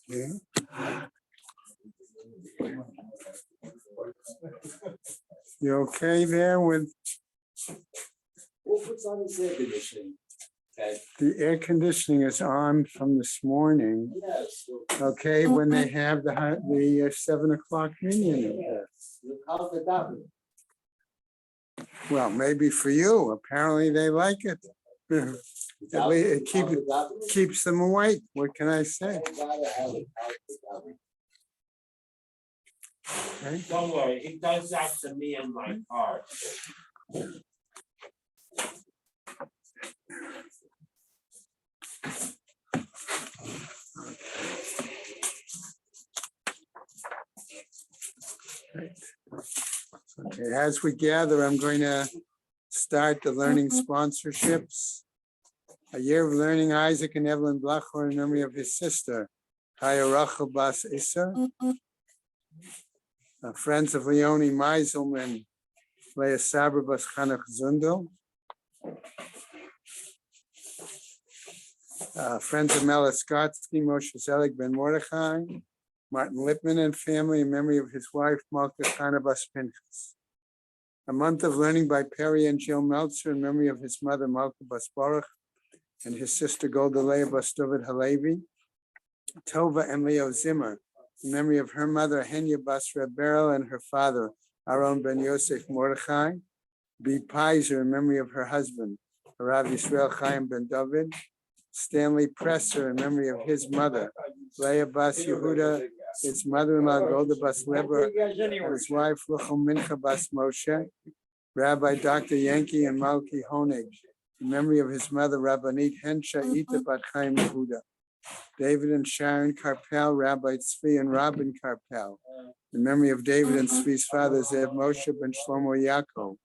Yeah. You okay there with What's on his air conditioning? Okay. the air conditioning is on from this morning? Yes. Okay, when they have the 7 o'clock meeting. How's the doctor? Well, maybe for you. Apparently they like it. At least it keeps them awake. What can I say? Okay. Don't worry, he does that to me in my car. Okay, as we gather, I'm going to start the learning sponsorships. A year of learning, Isaac and Evelyn Blachor in memory of his sister, Chaya Rachel Bas Issa. Friends of Leonie Meiselman, Leah Saber Bas Chanach Zundel. Friends of Mela Skotsky, Moshe Zelig Ben Mordechai. Martin Lippman and family in memory of his wife, Malka Chana Bas Pinchas. A month of learning by Perry and Jill Meltzer in memory of his mother, Malka Bas Baruch, and his sister, Golda Leah Bas David Halevi. Tova and Leo Zimmer in memory of her mother, Henya Bas Reb Beryl, and her father, Aaron Ben Yosef Mordechai. B. Pizer in memory of her husband, Harav Yisrael Chaim Ben David. Stanley Presser in memory of his mother, Leah Bas Yehuda, his mother-in-law Golda Bas Leber, and his wife Luchel Mincha Bas Moshe. Rabbi Dr. Yankee and Malki Honig in memory of his mother, Rabbanit Hensha Ita Bat Chaim Yehuda. David and Sharon Karpel, Rabbi Tzvi and Robin Karpel in memory of David and Tzvi's father, Zev Moshe Ben Shlomo Yaakov.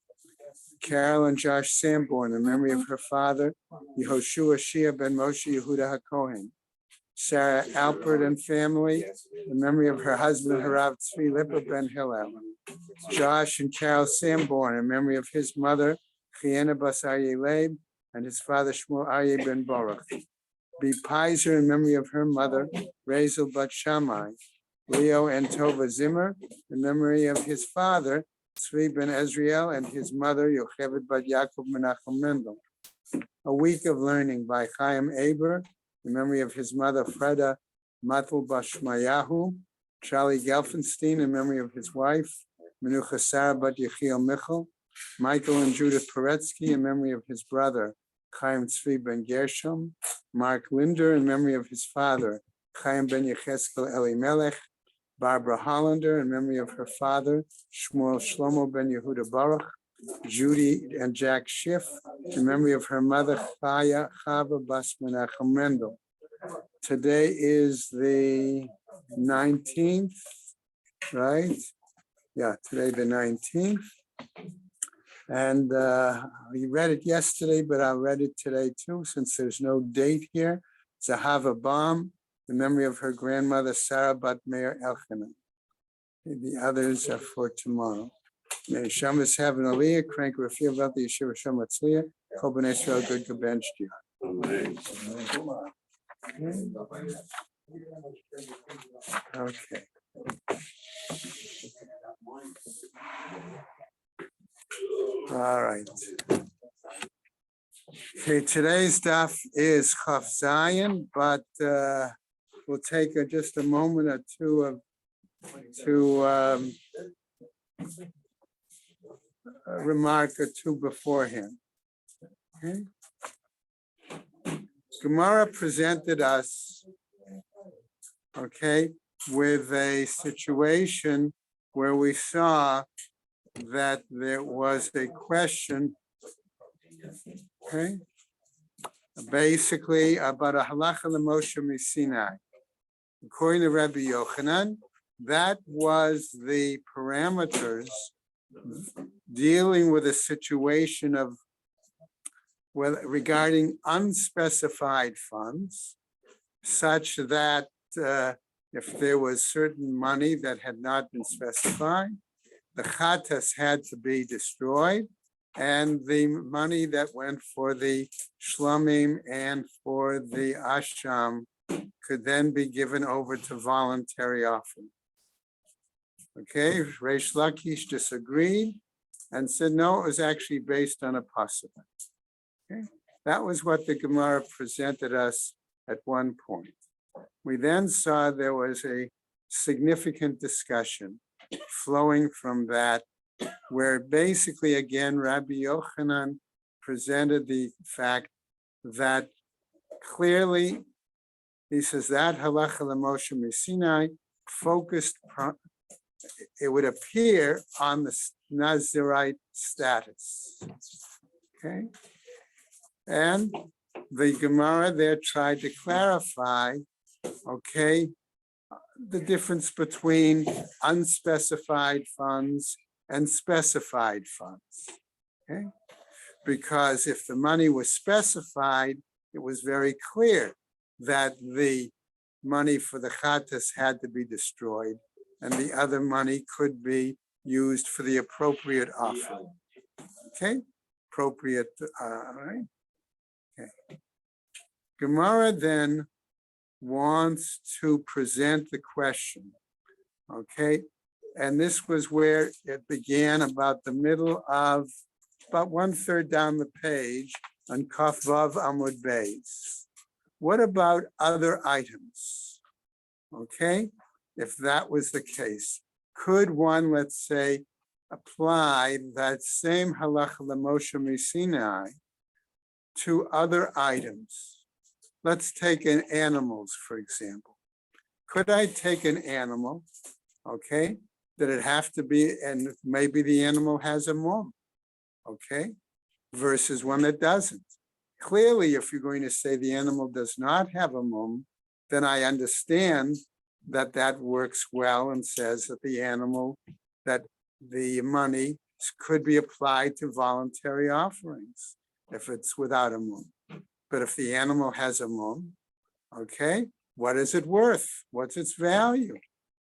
Carol and Josh Sanborn in memory of her father, Yehoshua Shia Ben Moshe Yehuda HaKohen. Sarah Alpert and family in memory of her husband, Harav Tzvi Lipa Ben Hillel. Josh and Carol Sanborn in memory of his mother, Chiena Bas Aryeh Leib, and his father, Shmuel Aryeh Ben Baruch. B. Pizer in memory of her mother, Razel Bat Shammai. Leo and Tova Zimmer in memory of his father, Tzvi Ben Ezriel, and his mother, Yocheved Bat Yaakov Menachem Mendel. A week of learning by Chaim Aber in memory of his mother, Freda Matul Bashmayahu. Charlie Gelfenstein in memory of his wife, Menucha Sarah Bat Yechiel Michel. Michael and Judith Paretsky in memory of his brother, Chaim Tzvi Ben Gershom. Mark Linder in memory of his father, Chaim Ben Yecheskel Elimelech. Barbara Hollander in memory of her father, Shmuel Shlomo Ben Yehuda Baruch. Judy and Jack Schiff in memory of her mother, Chaya Chava Bas Menachem Mendel. Today is the 19th, right? Yeah, today the 19th. And we read it yesterday, but I read it today too, since there's no date here. Zahava Baum, in memory of her grandmother, Sarah Bat Meir Elchanan. The others are for tomorrow. May Shamas have an aliyah, crank refill about the Yeshiva Shamatzliah, Koban Israel, good Gaben Okay. All right. Okay, today's daf is Chaf Zayin, but we'll take just a moment or two to a remark or two beforehand. Okay. Gemara presented us, okay, with a situation where we saw that there was a question, okay, basically about a halacha l'Moshe Sinai. According to Rabbi Yochanan, that was the parameters dealing with a situation of regarding unspecified funds, such that if there was certain money that had not been specified, the chatas had to be destroyed, and the money that went for the shlomim and for the asham could then be given over to voluntary offering. Okay, Reish Lakish disagreed and said, no, it was actually based on a possible. Okay, that was what the Gemara presented us at one point. We then saw there was a significant discussion flowing from that, where basically, again, Rabbi Yochanan presented the fact that clearly, he says that halacha l'Moshe Sinai focused, it would appear, on the Nazirite status. Okay, and the Gemara there tried to clarify, okay, the difference between unspecified funds and specified funds. Okay, because if the money was specified, it was very clear that the money for the chatas had to be destroyed and the other money could be used for the appropriate offering. Okay, appropriate, all right. Okay. Gemara then wants to present the question, okay? And this was where it began, about the middle of, about 1/3 down the page on Kaf Vav Amud Beis. What about other items? Okay, if that was the case, could one, let's say, apply that same halacha l'Moshe Sinai to other items? Let's take in animals, for example. Could I take an animal, okay, that it have to be, and maybe the animal has a mum, okay, versus one that doesn't? Clearly, if you're going to say the animal does not have a mum, then I understand that that works well and says that the animal, that the money could be applied to voluntary offerings if it's without a mum. But if the animal has a mum, okay, what is it worth? What's its value?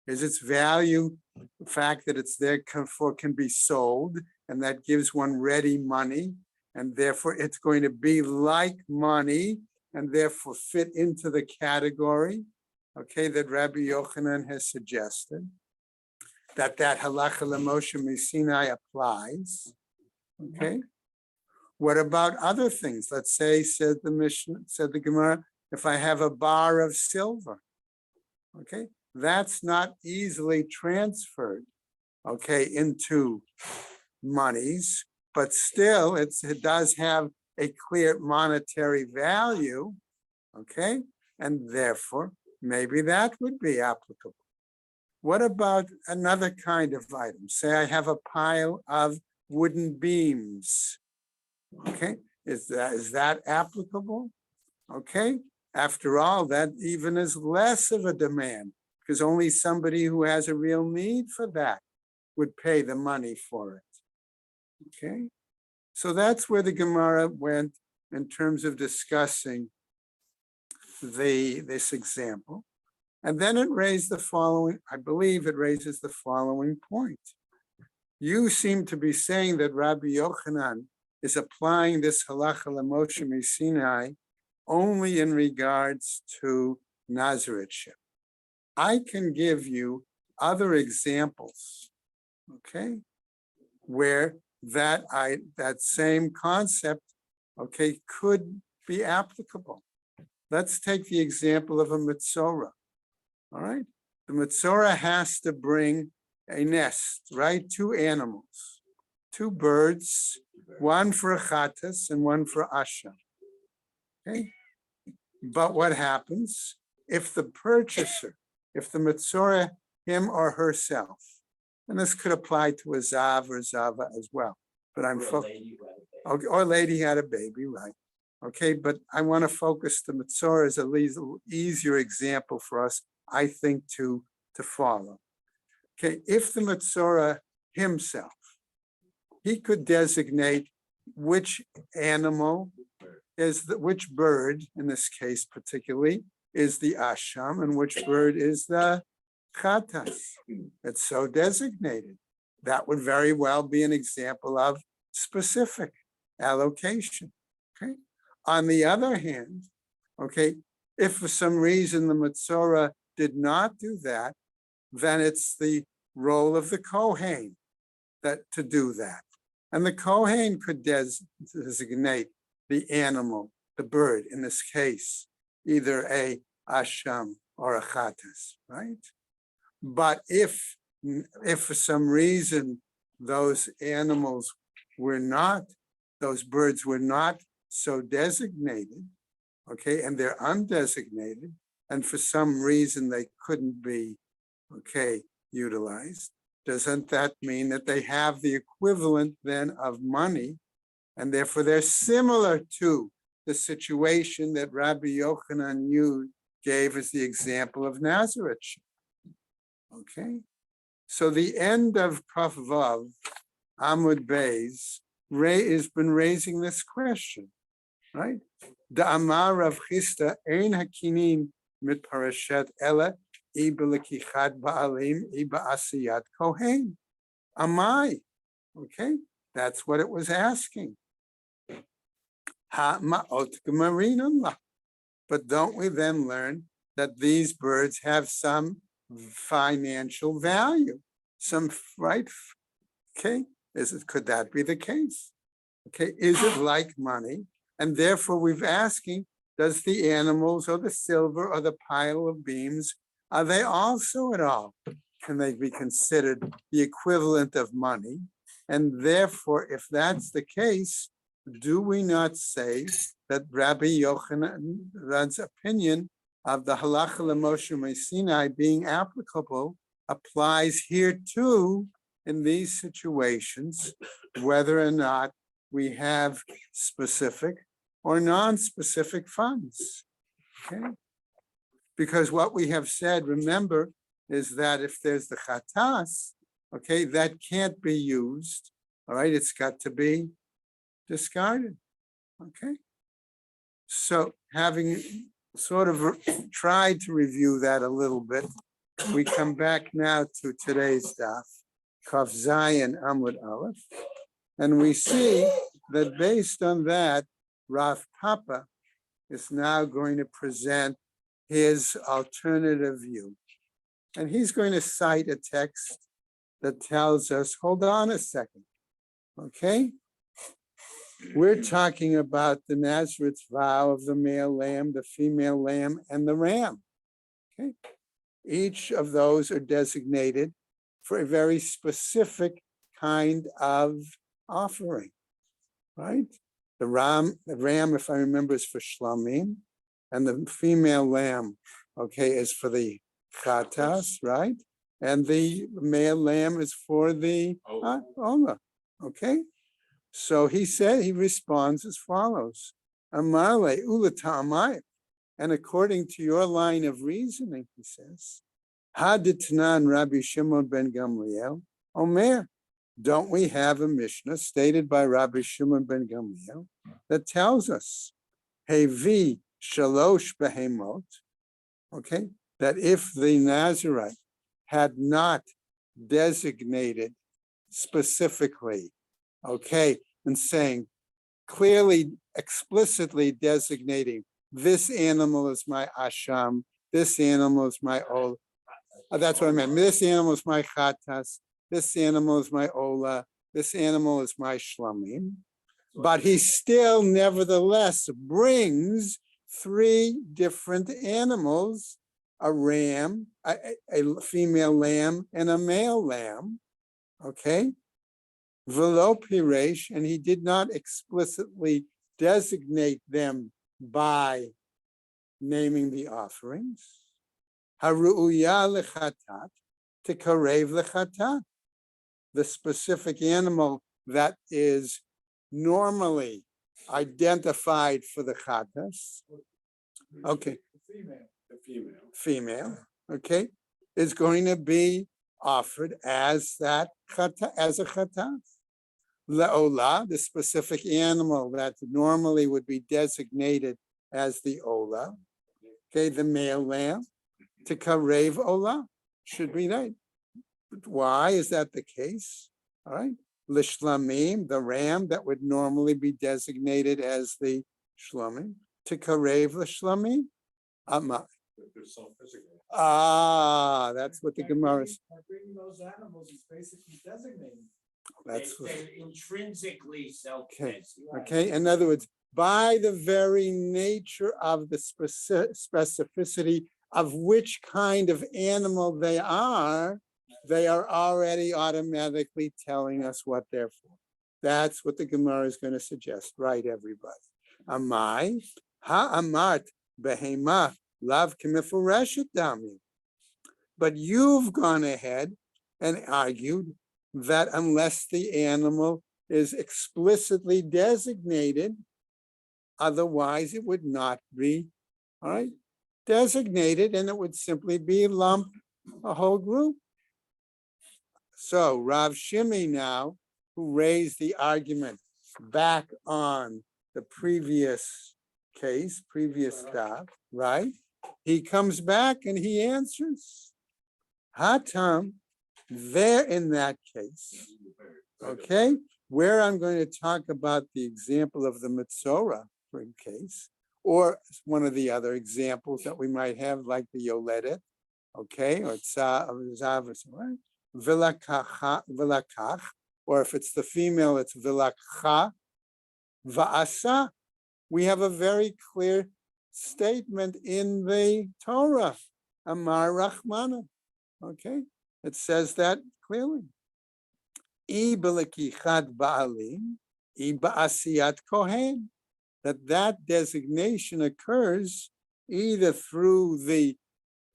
Is its value the fact that it's there for can be sold, and that gives one ready money, and therefore it's going to be like money and therefore fit into the category, okay, that Rabbi Yochanan has suggested, that halacha l'Moshe Sinai applies, okay? What about other things? Let's say, said the Mishnah, said the Gemara, if I have a bar of silver, okay, that's not easily transferred, okay, into monies, but still it does have a clear monetary value, okay, and therefore maybe that would be applicable. What about another kind of item? Say I have a pile of wooden beams. Okay, is that applicable? Okay, after all, that even is less of a demand, because only somebody who has a real need for that would pay the money for it. Okay, so that's where the Gemara went in terms of discussing this example. And then it raised the following, I believe it raises the following point. You seem to be saying that Rabbi Yochanan is applying this halacha l'Moshe Sinai only in regards to Nazariteship. I can give you other examples, okay, where that same concept, okay, could be applicable. Let's take the example of a Metzora. All right, the Metzora has to bring a nest, right? 2 animals, 2 birds, one for a chatas and one for asha. Okay, but what happens if the purchaser, if the Metzora, him or herself, and this could apply to a zav or zava as well, but I'm okay, or lady had a baby, right? Okay, but I want to focus the Metzora as a easier example for us, I think, to follow. Okay, if the Metzora himself, he could designate which animal is which bird, in this case particularly, is the asham and which bird is the chatas. It's so designated. That would very well be an example of specific allocation. Okay. On the other hand, okay, If for some reason the Matzorah did not do that, then it's the role of the Kohen to do that. And the Kohen could designate the animal, the bird, in this case, either a asham or a chatas, right? But if for some reason those animals were not, those birds were not so designated, okay, and they're undesignated, and for some reason they couldn't be, okay, utilized, doesn't that mean that they have the equivalent then of money, and therefore they're similar to the situation that Rabbi Yochanan gave as the example of Nazareth? Okay, so the end of Kaf Vav, Amud Beis, has been raising this question, right? Da Amar Rav Chisda ein hakinin mit parashat ela iba lekichat ba'alim iba asiyat kohen. Amai, okay, that's what it was asking. Ha ma'ot g'marinun. But don't we then learn that these birds have some financial value, some, right? Okay, could that be the case? Okay, is it like money? And therefore we've asking, does the animals or the silver or the pile of beams, are they also at all? Can they be considered the equivalent of money? And therefore, if that's the case, do we not say that Rabbi Yochanan's opinion of the halacha l'Moshe Sinai being applicable applies here too in these situations, whether or not we have specific or non-specific funds, okay? Because what we have said, remember, is that if there's the chatas, okay, that can't be used, all right? It's got to be discarded, okay? So having sort of tried to review that a little bit, we come back now to today's daf, Kaf Zayin Amud Aleph, and we see that based on that, Rav Papa is now going to present his alternative view. And he's going to cite a text that tells us, hold on a second, okay? We're talking about the Nazareth's vow of the male lamb, the female lamb, and the ram, okay? Each of those are designated for a very specific kind of offering, right? The ram, if I remember, is for shlamim, and the female lamb, okay, is for the chatas, right? And the male lamb is for the ola, okay? So he said, he responds as follows: Amale ula, and according to your line of reasoning, he says, Haditnan Rabbi Shimon ben Gamliel, Omer. Don't we have a Mishnah stated by Rabbi Shimon ben Gamliel that tells us, Hevi shalosh behemot, okay, that if the Nazarite had not designated specifically, okay, and saying, clearly, explicitly designating, this animal is my asham, this animal is my ol. That's what I meant. This animal is my chatas, this animal is my ola, this animal is my shlamim. But he still nevertheless brings three different animals, a ram, a female lamb, and a male lamb, okay? Velo piresh, and he did not explicitly designate them by naming the offerings. Haru'uya lechatat, tikarev lechatat. The specific animal that is normally identified for the chatas, okay, female, okay, is going to be offered as that chata, as a chatas. Le'ola, the specific animal that normally would be designated as the ola, okay, the male lamb, to karev ola, should be right. Why is that the case? All right. Lishlamim, the ram that would normally be designated as the shlamim, to karev l'shlamim. Amar. There's some physical. That's what the Gemara is. By bringing those animals is basically designating. That's what. They're intrinsically self-designated. Okay, in other words, by the very nature of the specificity of which kind of animal they are already automatically telling us what they're for. That's what the Gemara is going to suggest, right, everybody? Amai, ha'amart behema lav k'mefureshet dami. But you've gone ahead and argued that unless the animal is explicitly designated, otherwise it would not be, all right, designated, and it would simply be lumped a whole group. So Rav Shimi now, who raised the argument back on the previous case, previous daf, right? He comes back and he answers. Hatam, there in that case, okay, where I'm going to talk about the example of the Mitzorah, for case, or one of the other examples that we might have, like the Yoledet, okay, or Zavas, right? Vilakach, or if it's the female, it's Vilakcha, Va'asa. We have a very clear statement in the Torah, Amar Rachmana, okay? It says that clearly. I b'lekichat ba'alim, I ba'asiyat kohen. That designation occurs either through the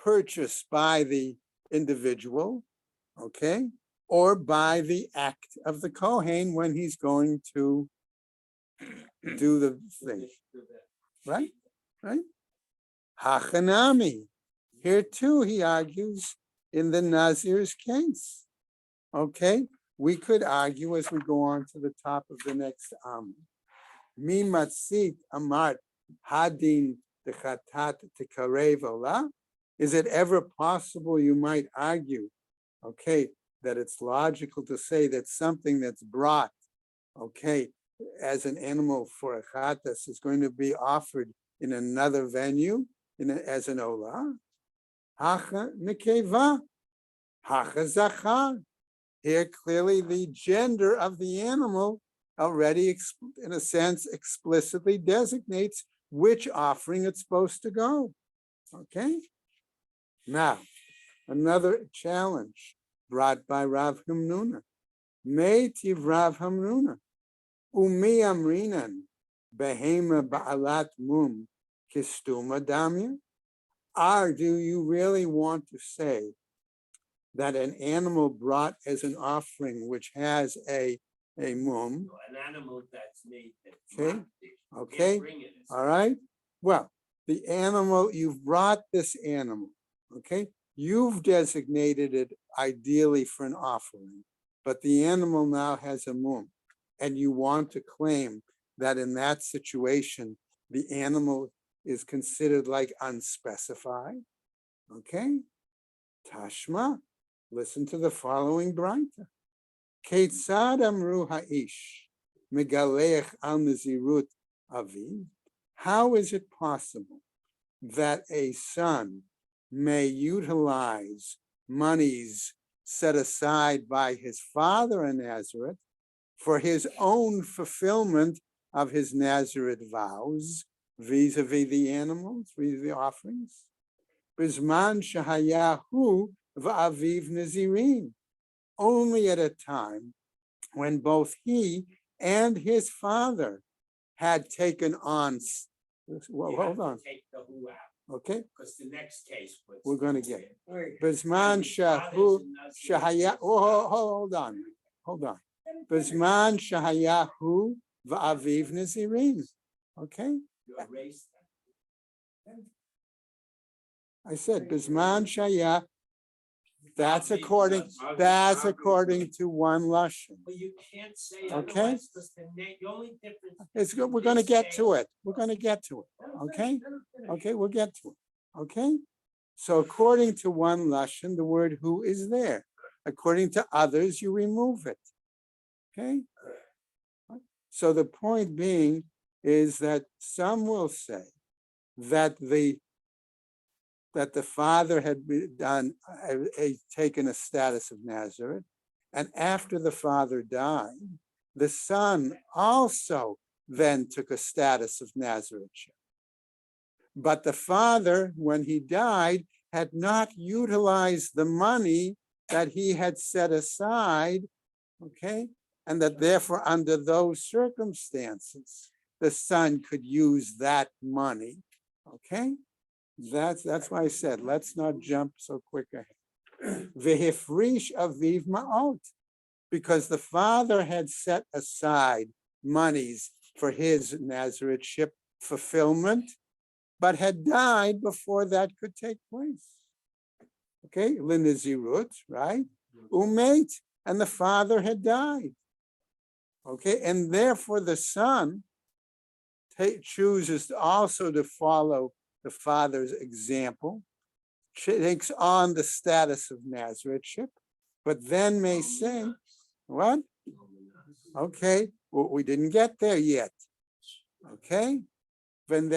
purchase by the individual, okay, or by the act of the Kohen when he's going to do the thing, right? Right? Hachanami. Here too, he argues in the Nazir's case. Okay, we could argue as we go on to the top of the next Mi matzit amart hadin dechatat tekarev olah. Is it ever possible, you might argue, okay, that it's logical to say that something that's brought, okay, as an animal for a chatas is going to be offered in another venue as an olah? Hacha nekeva, hacha zachar. Here clearly the gender of the animal already, in a sense, explicitly designates which offering it's supposed to go. Okay? Now, another challenge brought by Rav Hamnuna. Meitiv Rav Hamnuna. Umi amrinan behema ba'alat mum kistuma damya. Do you really want to say that an animal brought as an offering which has a mum, An animal that's made. okay, okay, all right. Well, the animal, you've brought this animal, okay, you've designated it ideally for an offering, but the animal now has a mum, and you want to claim that in that situation, the animal is considered like unspecified, okay? Tashma, listen to the following brayta. Ketzad amru ha'ish megaleich al nazirut aviv. How is it possible that a son may utilize monies set aside by his father in Nazareth for his own fulfillment of his Nazareth vows vis-a-vis the animals, vis-a-vis the offerings? Bizman shahayahu va'aviv nazirin. Only at a time when both he and his father had taken on. Well, hold on. Take the who out, Okay, because the next case was. we're going to get it. Bizman shahu shahaya. Oh, hold on. Bizman shahayahu va'aviv nazirin. Okay, You erased that. I said Bizman shaya. That's according to one lashon. But you can't say Okay. otherwise, because the only difference. It's good. We're going to get to it. We're going to get to it. Okay. Okay, we'll get to it. Okay. So according to one lashon, the word who is there. According to others, you remove it. Okay. So the point being is that some will say that the that the father had taken a status of Nazareth, and after the father died, the son also then took a status of Nazarethship. But the father, when he died, had not utilized the money that he had set aside, okay? And that therefore, under those circumstances, the son could use that money, okay? That's why I said, let's not jump so quick ahead. V'hifrish aviv ma'ot, because the father had set aside monies for his Nazarethship fulfillment, but had died before that could take place. Okay, Linazirut, right? Umate, and the father had died. Okay, and therefore the son chooses also to follow the father's example, takes on the status of Nazarethship, but then may say, what? Okay, well, we didn't get there yet. Okay, and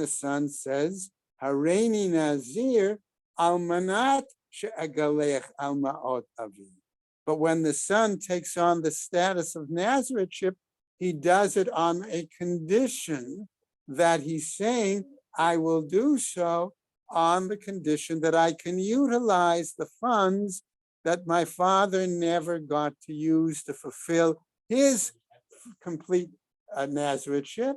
the son says, Hareini Nazir almanat she'agalech al ma'ot avi. But when the son takes on the status of Nazarethship, he does it on a condition that he's saying, I will do so on the condition that I can utilize the funds that my father never got to use to fulfill his complete Nazarethship,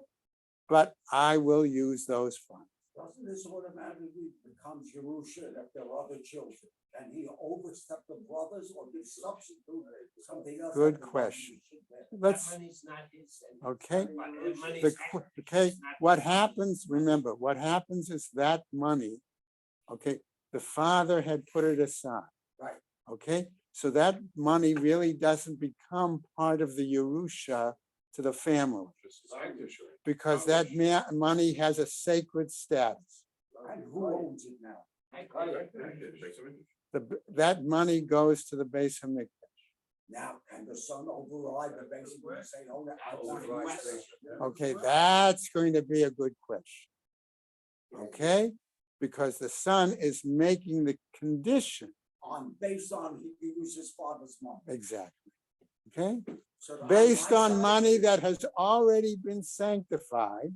but I will use those funds. Doesn't this automatically becomes Yerusha if there are other children? Can he overstep the brothers or be substituted something else? Good that the question. brothers should get? Let's, That money's not his. okay, But money's okay, it's not what his. happens, remember, what happens is that money, okay, the father had put it aside. Right. Okay, so that money really doesn't become part of the Yerusha to the family, because that money has a sacred status. And who owns it now? That money goes to the Beis Hamikdash. Now, can the son override the basic and say, oh, I want it? Okay, that's going to be a good question. Okay, because the son is making the condition. Based on he used his father's money. Exactly. Okay, So based my on son- money that has already been sanctified,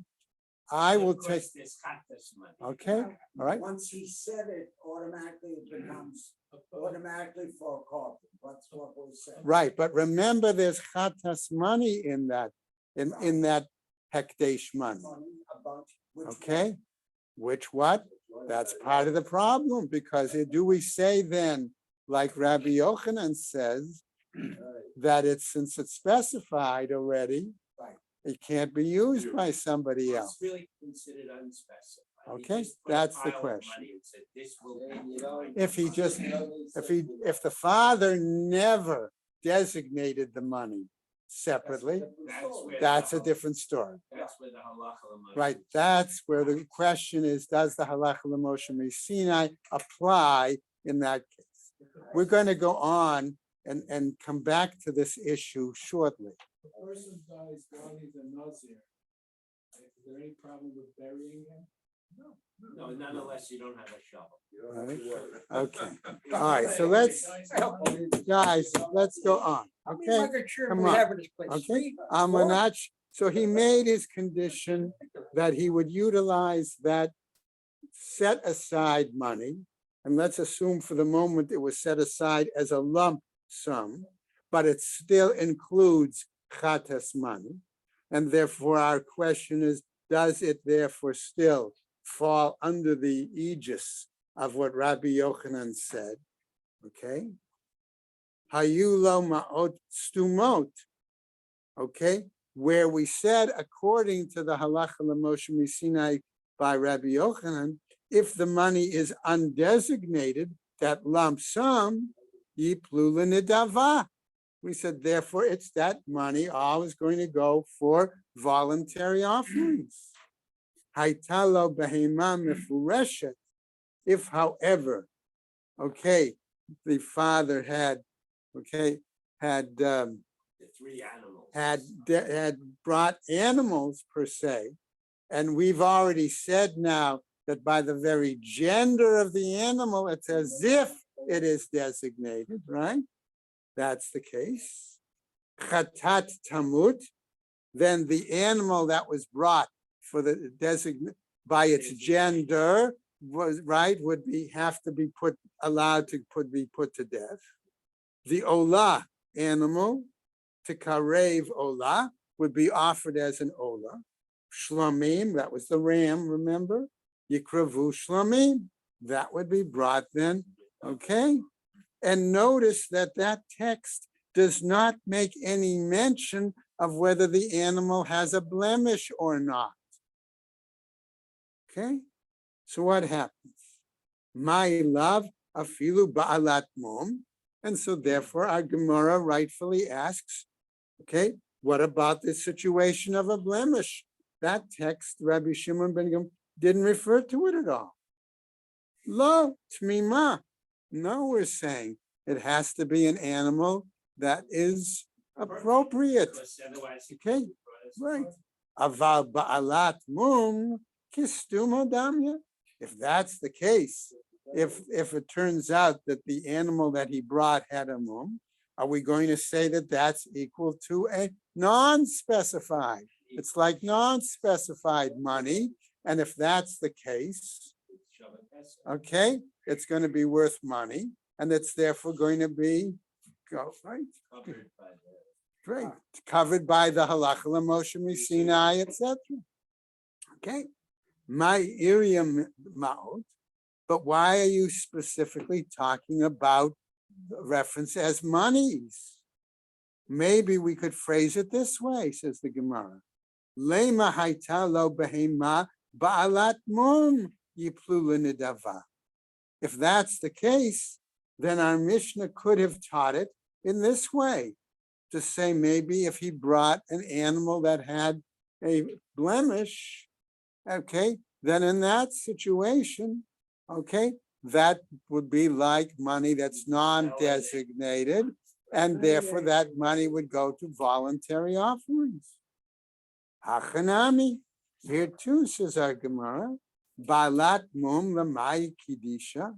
I will Of course, take, there's Chattas money. okay, all right, Once he said it, automatically it becomes automatically for a carpet. That's what we said. right, but remember there's chatas money in that, in that hekdesh money, Money, a bunch, which okay? Which what? That's part of the problem, because do we say then, like Rabbi Yochanan says, that since it's specified already, Right. it can't be used by somebody else. It's really considered unspecified. He Okay, just put a that's the pile of question. money and said, this will And, be you know, mine. If he just, if the father never designated the money separately, that's a different story. That's where the halacha l'moshe. Right, that's where the question is, does the halacha l'moshe Sinai apply in that case? We're going to go on and come back to this issue shortly. A person dies while he's a Nazir. Is there any problem with burying him? No, not unless you don't have a shovel. Right? Okay, all right, so let's, guys, let's go on, okay? Come on. Okay, Almanach, so he made his condition that he would utilize that set aside money. And let's assume for the moment it was set aside as a lump sum, but it still includes chatas money. And therefore our question is, does it therefore still fall under the aegis of what Rabbi Yochanan said? Okay. Hayulo ma'ot stumot. Okay, where we said, according to the halacha l'moshe Sinai by Rabbi Yochanan, if the money is undesignated, that lump sum, yiplu l'nidava. We said, therefore, it's that money always going to go for voluntary offerings. Haitalo behema mefureshet. If, however, okay, the father had The three animals. had brought animals per se, and we've already said now that by the very gender of the animal, it's as if it is designated, right? That's the case. Chatat tamut, then the animal that was brought for the designate by its gender was right would have to be be put to death. The olah animal, to karev olah, would be offered as an olah. Shlamim, that was the ram, remember? Yikravu shlamim, that would be brought then, okay? And notice that text does not make any mention of whether the animal has a blemish or not. Okay? So what happens? My love, afilu ba'alat mum. And so therefore our Gemara rightfully asks, okay, what about the situation of a blemish? That text, Rabbi Shimon ben Gamliel didn't refer to it at all. Lo, tmima. No, we're saying it has to be an animal that is appropriate. Okay, right. Aval ba'alat mum kistum damya. If that's the case, if it turns out that the animal that he brought had a mum, are we going to say that that's equal to a non-specified? It's like non-specified money. And if that's the case, okay, it's going to be worth money. And it's therefore going to be, right, covered by the halacha Moshe Sinai, etc. Okay, my irium ma'od. But why are you specifically talking about reference as monies? Maybe we could phrase it this way, says the Gemara. Lema hayta lo behema ba'alat mum yiplu l'nedava. If that's the case, then our Mishnah could have taught it in this way, to say maybe if he brought an animal that had a blemish, okay, then in that situation, okay, that would be like money that's non-designated, and therefore that money would go to voluntary offerings. Hachanami, here too, says our Gemara, balat mum lamai kidisha,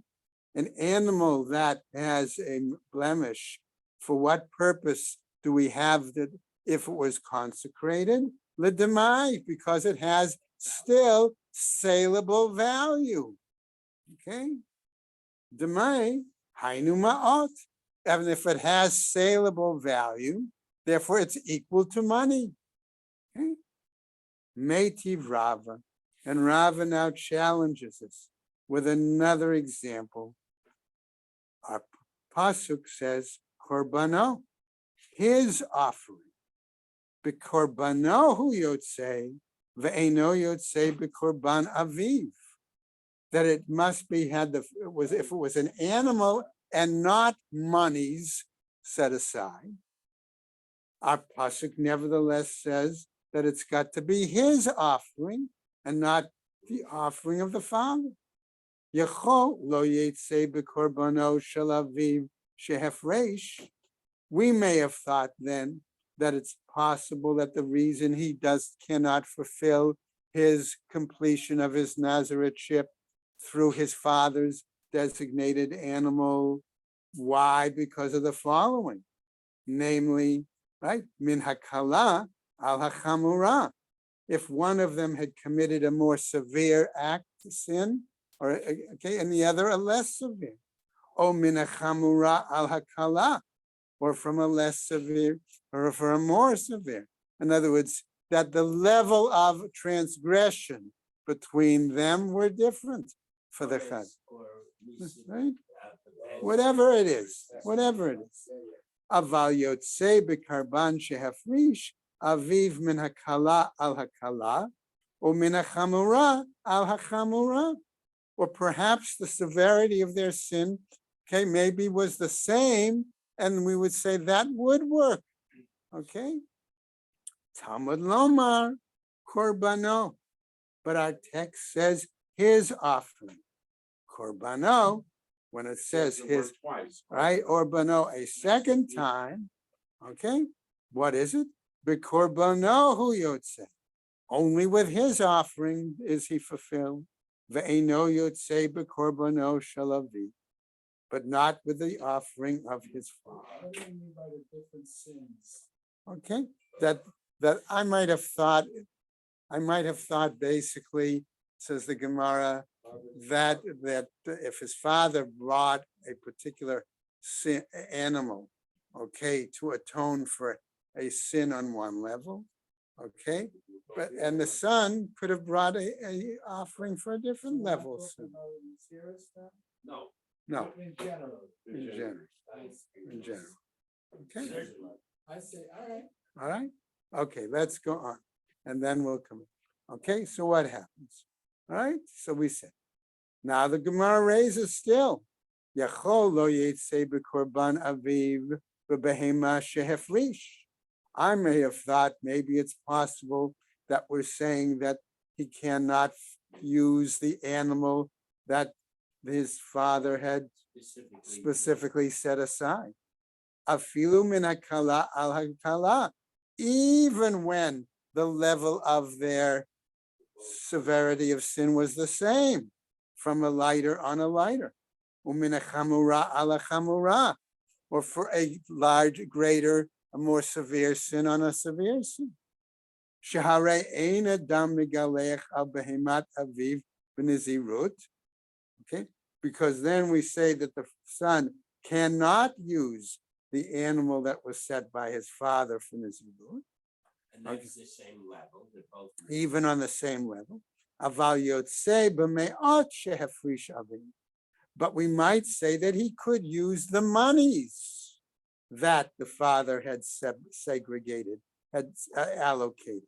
an animal that has a blemish, for what purpose do we have that if it was consecrated? L'demai, because it has still saleable value. Okay? Demai, hainu ma'ot. Even if it has saleable value, therefore it's equal to money. Okay? Meitiv Rava. And Rava now challenges us with another example. Our pasuk says, Korbano, his offering. Bekorbano hu yotzei, ve'eno yotzei bekorban aviv. That it must be if it was an animal and not monies set aside. Our pasuk nevertheless says that it's got to be his offering and not the offering of the father. Yechol lo yetzei bekorbano shel aviv shehefresh. We may have thought then that it's possible that the reason he cannot fulfill his completion of his Nazarethship through his father's designated animal. Why? Because of the following, namely, right, min hakala al hachamura. If one of them had committed a more severe act of sin, or okay, and the other a less severe, o min hachamura al hakala, or from a less severe, or for a more severe. In other words, that the level of transgression between them were different for the chad, right? Whatever it is. Aval yotzei bekarban shehafrish aviv min hakala al hakala, or min hachamura al hachamura, or perhaps the severity of their sin, okay, maybe was the same, and we would say that would work. Okay, Talmud Lomar Korbano, but our text says his offering. Korbano, when it says his, right, or bano a second time, okay, what is it? Bekorbano hu yotze. Only with his offering is he fulfilled. ve'eno yotzei b'korbono shel aviv, but not with the offering of his father. What do you mean by the different sins? Okay, that I might have thought basically, says the Gemara, that if his father brought a particular animal, okay, to atone for a sin on one level, okay, and the son could have brought a offering for a different level of sin. No. No, In general. in general, in general. Okay, I say, all right. all right, okay, let's go on, and then we'll come. Okay, so what happens? All right, so we said, now the Gemara raises still. Yachol lo yitzei b'korban aviv v'behema shehefrish. I may have thought maybe it's possible that we're saying that he cannot use the animal that his father had specifically set aside. Afilu min hakala al hakala, even when the level of their severity of sin was the same, from a lighter on a lighter, umin chamura ala chamura, or for a large, greater, a more severe sin on a severe sin. Shehare ein adam megalech al behemat aviv b'nizirut. Okay, because then we say that the son cannot use the animal that was set by his father for nizirut. And that's the same level, they're both. Even on the same level. Aval yotzei b'me'ot shehefrish avim. But we might say that he could use the monies that the father had segregated, had allocated.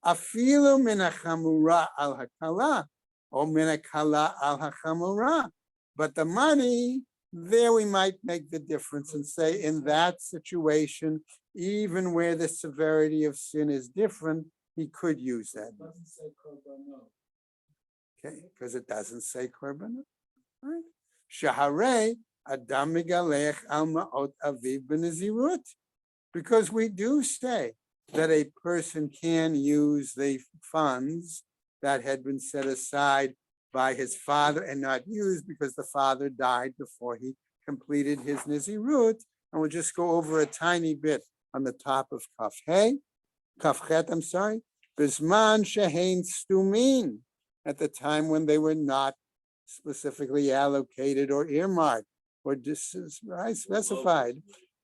Afilu min hachamura al hakala, or min hakala al hachamura. But the money, there we might make the difference and say in that situation, even where the severity of sin is different, he could use that. It doesn't say korbanot. Okay, because it doesn't say korbanot. Right? Shahare adam migalech al ma'ot aviv b'nezirut. Because we do say that a person can use the funds that had been set aside by his father and not used because the father died before he completed his nizirut. And we'll just go over a tiny bit on the top of Kaf Chet, I'm sorry, Bisman Shehain Stumin, at the time when they were not specifically allocated or earmarked or specified.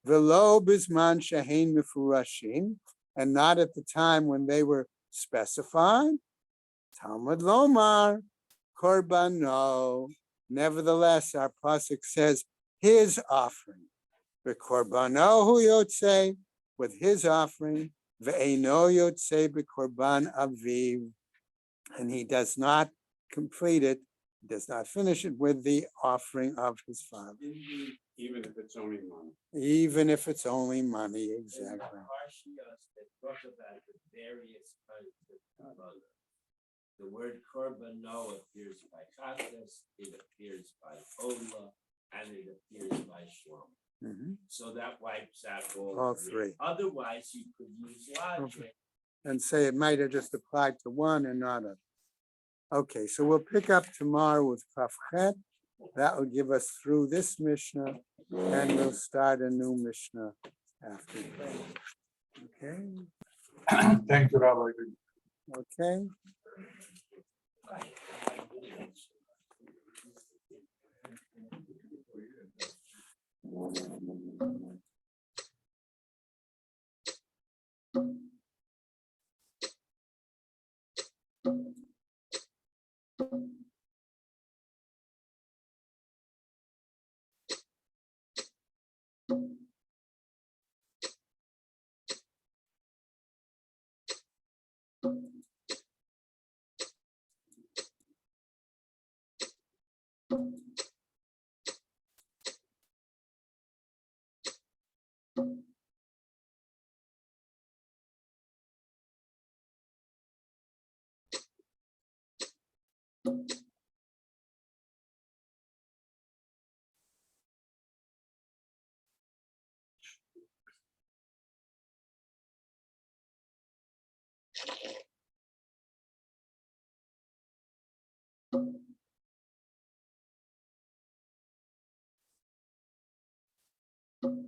Velo Bisman Shehain Mifurashim, and not at the time when they were specified. Talmud Lomar, Korbano. Nevertheless, our pasuk says his offering. The Korbano hu yotzei, with his offering, ve'eno yotzei b'korban aviv, and he does not complete it, does not finish it with the offering of his father. Even if it's only money. Even if it's only money, exactly. And the Parshios that talk about the various kinds of korban. The word korbano appears by chasnas, it appears by ola, and it appears by shlom. Mhm. So that wipes out all All three. three. Otherwise, you could use logic. And say it might have just applied to one and not a. Okay, so we'll pick up tomorrow with Kaf Chet. That will give us through this Mishnah, and we'll start a new Mishnah after that. Okay, Thank you, Rabbi. okay. All